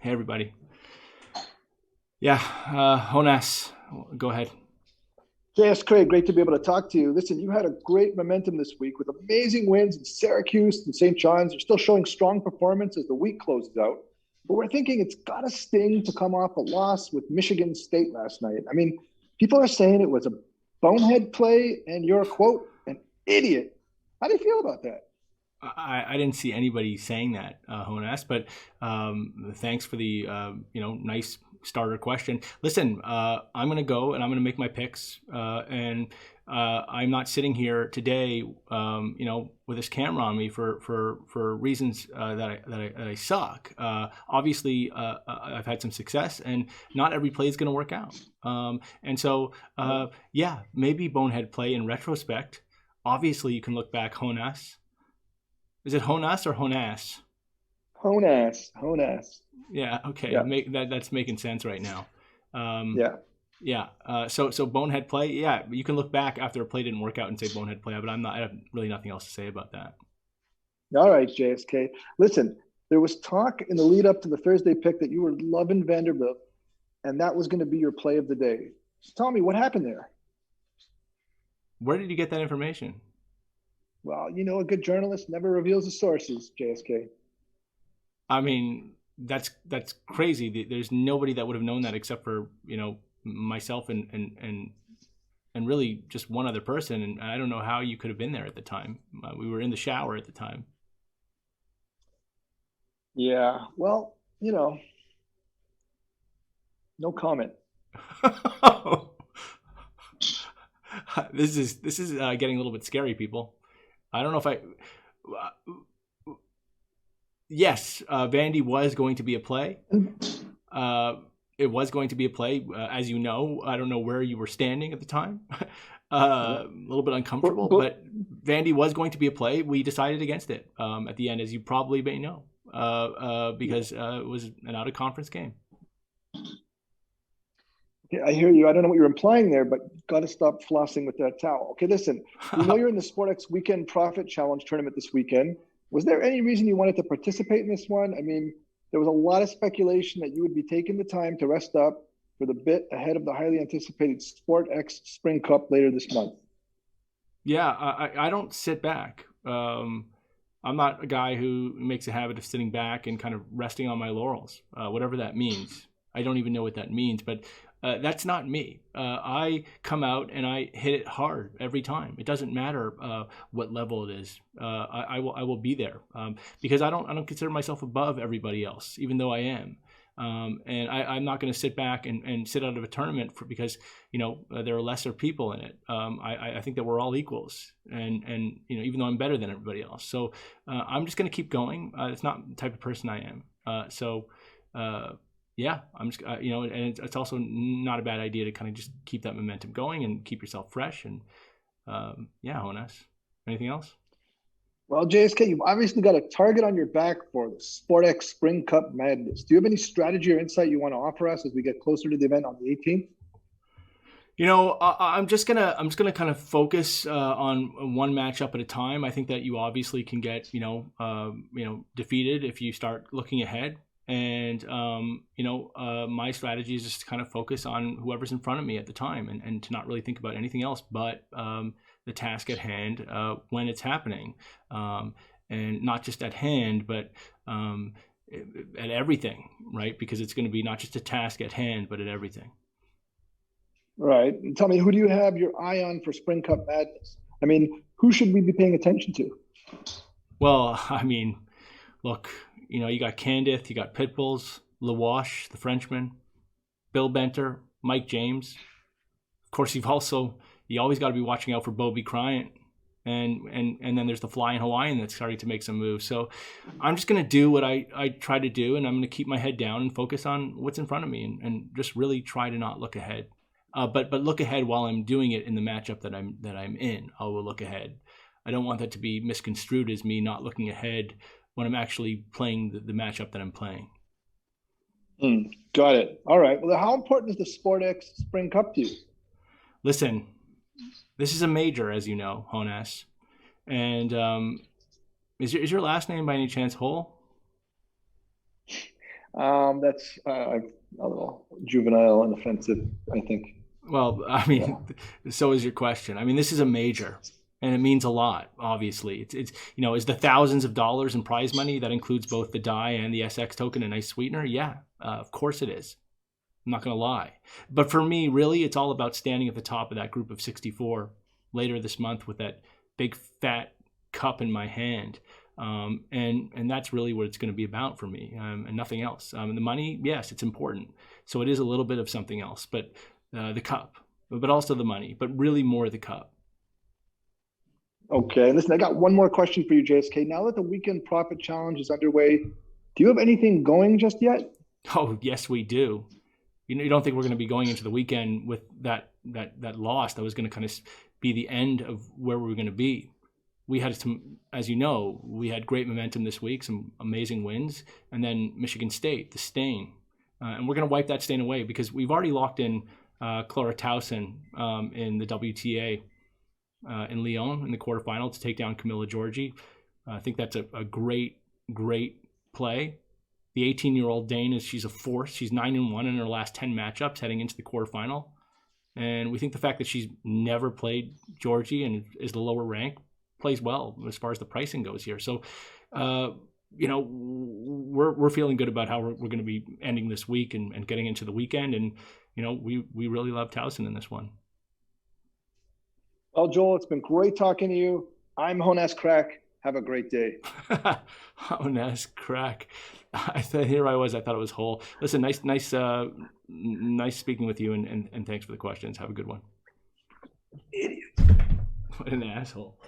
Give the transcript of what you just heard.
Hey, everybody. Yeah, Jonas, go ahead. JS Craig, great to be able to talk to you. Listen, you had a great momentum this week with amazing wins in Syracuse and St. John's. You're still showing strong performance as the week closes out. But we're thinking it's got to sting to come off a loss with Michigan State last night. I mean, people are saying it was a bonehead play and you're, quote, an idiot. How do you feel about that? I didn't see anybody saying that, Jonas, but thanks for the nice starter question. Listen, I'm going to go and I'm going to make my picks, and I'm not sitting here today, with this camera on me for reasons that I suck. Obviously, I've had some success, and not every play is going to work out. And so, yeah, maybe bonehead play in retrospect. Obviously, you can look back, Jonas. Is it Jonas or Jonas? Honas. Yeah, okay. Yeah, That's making sense right now. Um, yeah. yeah. So bonehead play. Yeah, you can look back after a play didn't work out and say bonehead play, but I have really nothing else to say about that. All right, JSK. Listen, there was talk in the lead up to the Thursday pick that you were loving Vanderbilt, and that was going to be your play of the day. So tell me what happened there. Where did you get that information? Well, you know, a good journalist never reveals his sources, JSK. I mean, that's crazy. There's nobody that would have known that except for myself and really just one other person. And I don't know how you could have been there at the time. We were in the shower at the time. Yeah, well, no comment. This is getting a little bit scary, people. I don't know if I. Yes, Vandy was going to be a play. It was going to be a play, as you know. I don't know where you were standing at the time. A little bit uncomfortable, but Vandy was going to be a play. We decided against it at the end, as you probably may know, because it was an out of conference game. Okay, I hear you. I don't know what you're implying there, but got to stop flossing with that towel. Okay, listen, we know you're in the SportX Weekend Profit Challenge tournament this weekend. Was there any reason you wanted to participate in this one? I mean, there was a lot of speculation that you would be taking the time to rest up for the bit ahead of the highly anticipated SportX Spring Cup later this month. Yeah, I don't sit back. I'm not a guy who makes a habit of sitting back and kind of resting on my laurels, whatever that means. I don't even know what that means, but that's not me. I come out and I hit it hard every time. It doesn't matter what level it is. I will be there because I don't consider myself above everybody else, even though I am. And I'm not going to sit back and sit out of a tournament because there are lesser people in it. I think that we're all equals, and even though I'm better than everybody else, so I'm just going to keep going. It's not the type of person I am. Yeah, I'm just and it's also not a bad idea to kind of just keep that momentum going and keep yourself fresh. And yeah, Jonas, anything else? Well, JSK, you've obviously got a target on your back for the SportX Spring Cup Madness. Do you have any strategy or insight you want to offer us as we get closer to the event on the 18th? I'm just gonna kind of focus on one matchup at a time. I think that you obviously can get defeated if you start looking ahead. And my strategy is just to kind of focus on whoever's in front of me at the time, and to not really think about anything else but the task at hand when it's happening, and not just at hand, but at everything, right? Because it's going to be not just a task at hand, but at everything. All right. And tell me, who do you have your eye on for Spring Cup Madness? I mean, who should we be paying attention to? Well, I mean, look, you got Candith, you got Pitbulls, Lewash, the Frenchman, Bill Benter, Mike James. Of course, you always got to be watching out for Bobby Bryant, and then there's the Flying Hawaiian that's starting to make some moves. So I'm just gonna do what I try to do, and I'm gonna keep my head down and focus on what's in front of me, and just really try to not look ahead. But look ahead while I'm doing it in the matchup that I'm in. I will look ahead. I don't want that to be misconstrued as me not looking ahead when I'm actually playing the matchup that I'm playing. Got it. All right. Well, how important is the SportX Spring Cup to you? Listen, this is a major, as you know, Jonas. And is your last name by any chance Hole? That's a little juvenile and offensive, I think. Well, I Yeah. mean, so is your question. I mean, this is a major, and it means a lot. Obviously, it's is the thousands of dollars in prize money that includes both the die and the SX token, a nice sweetener. Yeah, of course it is. I'm not going to lie. But for me, really, it's all about standing at the top of that group of 64 later this month with that big fat cup in my hand. And that's really what it's going to be about for me, and nothing else. And the money, yes, it's important. So it is a little bit of something else, but the cup, but also the money, but really more the cup. Okay. Listen, I got one more question for you, JSK. Now that the weekend profit challenge is underway, do you have anything going just yet? Oh, yes, we do. You don't think we're going to be going into the weekend with that loss that was going to kind of be the end of where we were going to be. We had some, as you know, we had great momentum this week, some amazing wins, and then Michigan State, the stain, and we're going to wipe that stain away because we've already locked in Clara Towson in the WTA in Lyon in the quarterfinal to take down Camilla Giorgi. I think that's a great play. The 18-year-old Dane she's a force. She's 9-1 in her last 10 matchups heading into the quarterfinal. And we think the fact that she's never played Georgie and is the lower rank plays well as far as the pricing goes here. So, we're feeling good about how we're going to be ending this week and getting into the weekend. And, we really love Towson in this one. Well, Joel, it's been great talking to you. I'm Jonas Asscraque. Have a great day. Jonas Asscraque. Here I was. I thought it was whole. Listen, nice speaking with you, and thanks for the questions. Have a good one. Idiot. What an asshole.